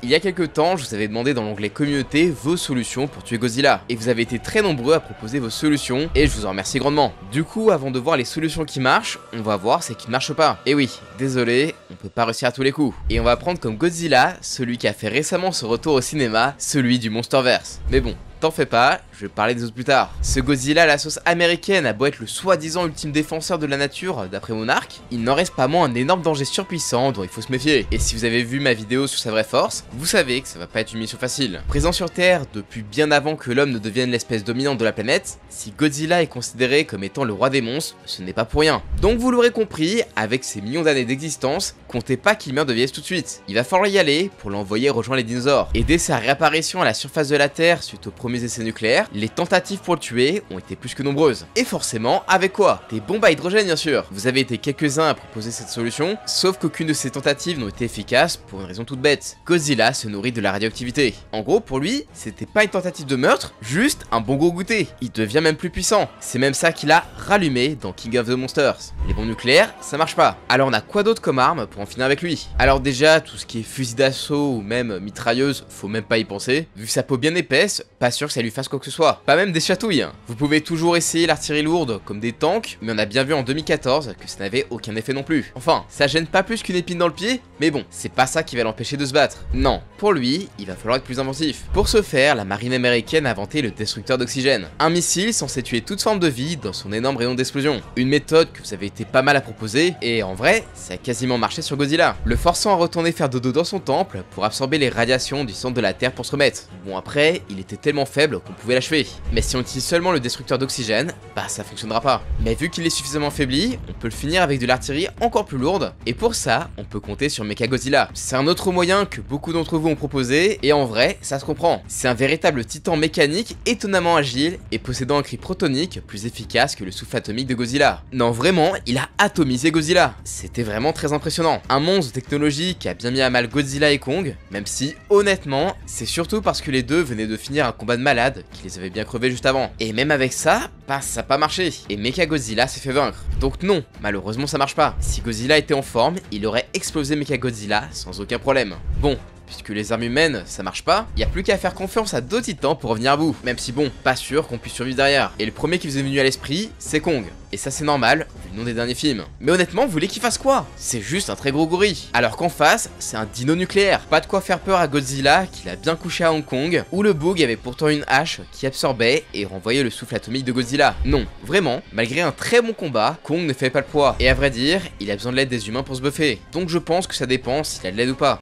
il y a quelques temps, je vous avais demandé dans l'onglet communauté vos solutions pour tuer Godzilla, et vous avez été très nombreux à proposer vos solutions, et je vous en remercie grandement. Du coup, avant de voir les solutions qui marchent, on va voir celles qui ne marchent pas. Et oui, désolé, on peut pas réussir à tous les coups. Et on va prendre comme Godzilla, celui qui a fait récemment son retour au cinéma, celui du Monsterverse. Mais bon, t'en fais pas, je vais parler des autres plus tard. Ce Godzilla à la sauce américaine a beau être le soi-disant ultime défenseur de la nature d'après Monarch, il n'en reste pas moins un énorme danger surpuissant dont il faut se méfier. Et si vous avez vu ma vidéo sur sa vraie force, vous savez que ça va pas être une mission facile. Présent sur Terre depuis bien avant que l'homme ne devienne l'espèce dominante de la planète, si Godzilla est considéré comme étant le roi des monstres, ce n'est pas pour rien. Donc vous l'aurez compris, avec ses millions d'années d'existence, comptez pas qu'il meure de vieillesse tout de suite. Il va falloir y aller pour l'envoyer rejoindre les dinosaures. Et dès sa réapparition à la surface de la Terre suite aux premiers essais nucléaires, les tentatives pour le tuer ont été plus que nombreuses. Et forcément, avec quoi? Des bombes à hydrogène bien sûr. Vous avez été quelques-uns à proposer cette solution, sauf qu'aucune de ces tentatives n'ont été efficaces pour une raison toute bête. Godzilla se nourrit de la radioactivité. En gros, pour lui, c'était pas une tentative de meurtre, juste un bon gros goûter. Il devient même plus puissant. C'est même ça qu'il a rallumé dans King of the Monsters. Les bombes nucléaires, ça marche pas. Alors on a quoi d'autre comme arme pour en finir avec lui? Alors déjà, tout ce qui est fusil d'assaut ou même mitrailleuse, faut même pas y penser. Vu sa peau bien épaisse, pas sûr que ça lui fasse quoi que ce soit. Pas même des chatouilles. Vous pouvez toujours essayer l'artillerie lourde comme des tanks, mais on a bien vu en 2014 que ça n'avait aucun effet non plus. Enfin, ça gêne pas plus qu'une épine dans le pied, mais bon, c'est pas ça qui va l'empêcher de se battre. Non, pour lui, il va falloir être plus inventif. Pour ce faire, la marine américaine a inventé le destructeur d'oxygène. Un missile censé tuer toute forme de vie dans son énorme rayon d'explosion. Une méthode que vous avez été pas mal à proposer, et en vrai, ça a quasiment marché sur Godzilla, le forçant à retourner faire dodo dans son temple pour absorber les radiations du centre de la Terre pour se remettre. Bon après, il était tellement faible qu'on pouvait l'achever. Mais si on utilise seulement le destructeur d'oxygène, bah ça fonctionnera pas. Mais vu qu'il est suffisamment affaibli, on peut le finir avec de l'artillerie encore plus lourde, et pour ça, on peut compter sur Mechagodzilla. C'est un autre moyen que beaucoup d'entre vous ont proposé, et en vrai, ça se comprend. C'est un véritable titan mécanique étonnamment agile, et possédant un cri protonique plus efficace que le souffle atomique de Godzilla. Non vraiment, il a atomisé Godzilla. C'était vraiment très impressionnant. Un monstre de technologie qui a bien mis à mal Godzilla et Kong, même si, honnêtement, c'est surtout parce que les deux venaient de finir un combat de malade qui les avait bien crevés juste avant. Et même avec ça, bah ça a pas marché, et Mechagodzilla s'est fait vaincre. Donc non, malheureusement ça marche pas. Si Godzilla était en forme, il aurait explosé Mechagodzilla sans aucun problème. Bon, puisque les armes humaines, ça marche pas, y a plus qu'à faire confiance à d'autres titans pour revenir à bout. Même si bon, pas sûr qu'on puisse survivre derrière. Et le premier qui vous est venu à l'esprit, c'est Kong. Et ça c'est normal, vu le nom des derniers films. Mais honnêtement, vous voulez qu'il fasse quoi? C'est juste un très gros gorille. Alors qu'en face, c'est un dino nucléaire. Pas de quoi faire peur à Godzilla, qu'il a bien couché à Hong Kong, où le Boog avait pourtant une hache qui absorbait et renvoyait le souffle atomique de Godzilla. Non, vraiment, malgré un très bon combat, Kong ne fait pas le poids. Et à vrai dire, il a besoin de l'aide des humains pour se buffer. Donc je pense que ça dépend s'il a de l'aide ou pas.